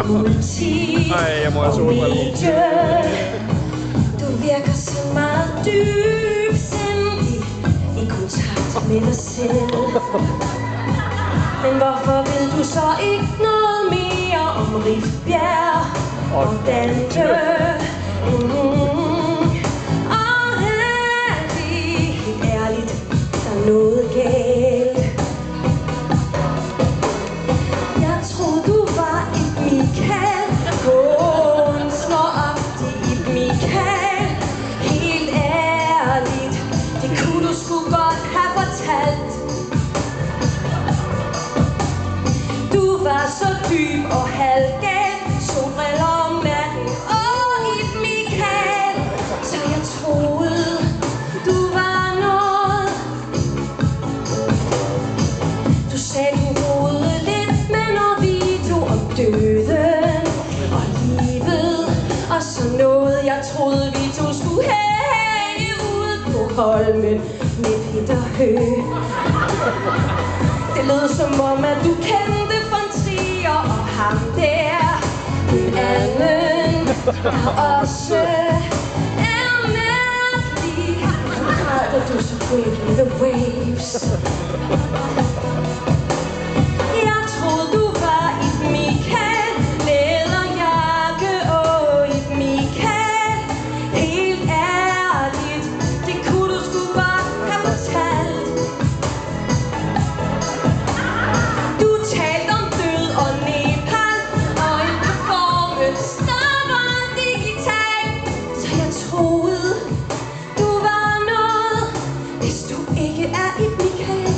Politik og medie. Du virker så meget dybsindig i kontakt med dig selv. Men hvorfor vil du så ikke noget mere om Rifbjerg og Dante? Og helt ærligt, der er noget galt. Jeg troede du var et Michael, kunstneragtig et Michael. Helt ærligt, det kunne du sgu godt have fortalt. Du var så dyb og halvgal, solbriller om natten og et Michael. Så jeg troede, du var noget. Du sagde du rodede lidt med noget video om døden og livet og sådan noget. Jeg troede vi to skulle hænge ude på Holmen med Peter Høgh. Det lød som om at du kendte von Trier og ham der, en anden, der også er mærkelig. Græder du så breaking the waves? Jeg troede du var et Michael, læderjakke og et Michael. Helt ærligt, det kunne du sgu godt have fortalt. Du talte om død og Nepal og en performance, der var digital. Så jeg troede, du var noget, hvis du ikke er et Michael.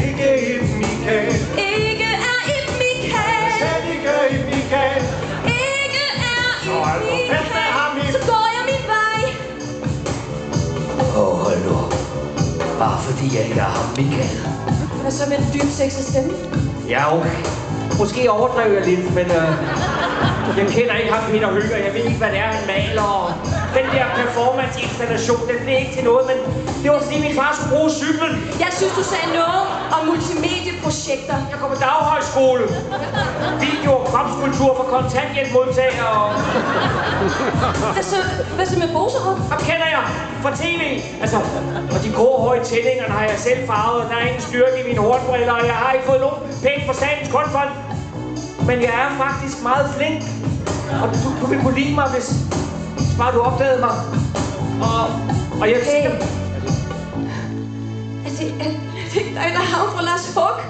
Ikke et Michael. Ikke er et Michael. Selv ikke et Michael. Ikke er et Michael. Så går jeg min vej. Hold nu op. Bare fordi jeg ikke er ham, Michael. Hvad så med den dybe sexede stemme? Ja, okay. Måske overdrev jeg lidt, men jeg kender ikke ham Peter Høgh, og jeg ved ikke, hvad det er, han maler. Og den der performance-installation, den blev ikke til noget, men det var fordi min far skulle bruge cyklen. Jeg synes, du sagde noget om multimedieprojekter. Jeg går på daghøjskole. Video- og kropskultur for kontanthjælpmodtagere. Hvad så med Boserup? Ham kender jeg fra tv. Altså, og de grå høje tændingerne har jeg selv farvet. Der er ingen styrke i mine hornbriller, og jeg har ikke fået nogen penge fra Statens Kunstfond. Men jeg er faktisk meget flink. Og du vil kunne lide mig, hvis bare du opdagede mig. Og jeg siger... Er det ikke dig, der har fra Lars Hug?